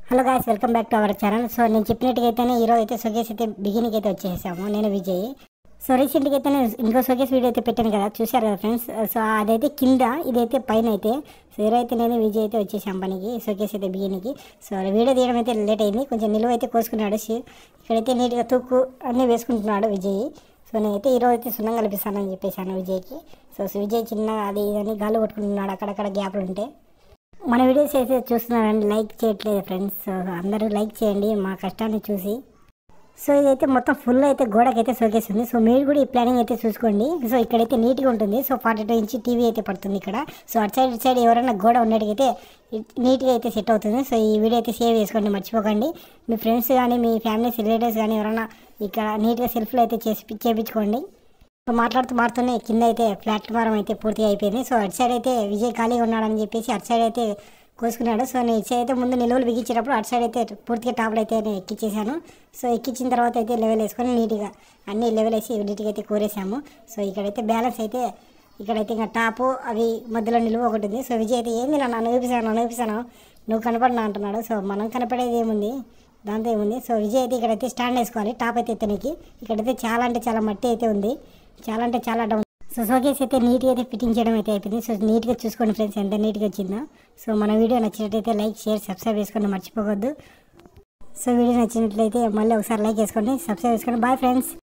Hello guys, welcome back to our channel. So నేను చెప్పినట్టుగైతేనే ఈరోజు అయితే షోకేస్ అయితే బిగినింగ్ అయితే వచ్చేసాము, నేను విజయ్. సో రీసెంట్గా అయితే నేను ఇంకో షోకేస్ వీడియో అయితే పెట్టాను కదా, చూశారు కదా ఫ్రెండ్స్. సో అదైతే కింద, ఇదైతే పైన అయితే. సో ఈరోజు అయితే నేను విజయ్ అయితే వచ్చేసాం పనికి, షోకేస్ అయితే బిగినింగ్కి. సో వీడియో తీయడం అయితే లేట్ అయింది, కొంచెం నిలువ అయితే కోసుకున్నాడు. ఇక్కడైతే నీట్గా తూక్కు అన్నీ వేసుకుంటున్నాడు విజయ్. సో నేనైతే ఈరోజు అయితే సున్నం కల్పిస్తానని చెప్పేశాను విజయ్కి. సో విజయ్ చిన్న అది ఇదని గాలు కొట్టుకుంటున్నాడు అక్కడక్కడ గ్యాప్లు ఉంటే. మన వీడియోస్ అయితే చూస్తున్నారండి, లైక్ చేయట్లేదు ఫ్రెండ్స్. సో అందరూ లైక్ చేయండి మా కష్టాన్ని చూసి. సో ఇదైతే మొత్తం ఫుల్ అయితే గోడకైతే షోకేస్ ఉంది. సో మీరు కూడా ఈ ప్లానింగ్ అయితే చూసుకోండి. సో ఇక్కడైతే నీట్గా ఉంటుంది. సో 42 ఇంచ్ టీవీ అయితే పడుతుంది ఇక్కడ. సో అటు సైడ్ ఎవరైనా గోడ ఉన్నట్టుగైతే నీట్గా అయితే సెట్ అవుతుంది. సో ఈ వీడియో అయితే సేవ్ చేసుకోండి, మర్చిపోకండి. మీ ఫ్రెండ్స్ కానీ మీ ఫ్యామిలీస్ రిలేటివ్స్ కానీ ఎవరైనా ఇక్కడ నీట్గా సెల్ఫ్లు అయితే చేపించుకోండి. సో మాట్లాడుతూనే కింద అయితే ప్లాట్ఫారం అయితే పూర్తిగా అయిపోయింది. సో అటు సైడ్ అయితే విజయ్ ఖాళీగా ఉన్నాడని చెప్పేసి అటు సైడ్ అయితే కోసుకున్నాడు. సో నేను ఇటు సైడ్ అయితే ముందు నిలువలు బిగించేటప్పుడు అటు సైడ్ అయితే పూర్తిగా టాప్లు అయితే నేను ఎక్కించేసాను. సో ఎక్కించిన తర్వాత అయితే లెవెల్ వేసుకొని నీట్గా అన్ని లెవెల్ వేసి నీట్గా అయితే కోరేసాము. సో ఇక్కడైతే బ్యాలెన్స్ అయితే ఇక్కడైతే ఇంకా టాపు అవి మధ్యలో నిలువ ఒకటి ఉంది. సో విజయ్ అయితే ఏంది నన్ను చూపిస్తాను నువ్వు కనపడినా అంటున్నాడు. సో మనం కనపడేది ఏముంది, దాంతో ఏముంది. సో విజయ్ అయితే ఇక్కడైతే స్టాండ్ వేసుకోవాలి టాప్ అయితే ఎత్తనికి. ఇక్కడైతే చాలా మట్టి అయితే ఉంది, చాలా డౌన్. సో షోకేస్ అయితే నీట్గా అయితే ఫిట్టింగ్ చేయడం అయితే అయిపోయింది. సో నీట్గా చూసుకోండి ఫ్రెండ్స్ ఎంత నీట్గా వచ్చిందో. సో మన వీడియో నచ్చినట్టయితే లైక్, షేర్, సబ్స్క్రైబ్ చేసుకోండి, మర్చిపోవద్దు. సో వీడియో నచ్చినట్లయితే మళ్ళీ ఒకసారి లైక్ చేసుకోండి, సబ్స్క్రైబ్ చేసుకోండి. Bye friends.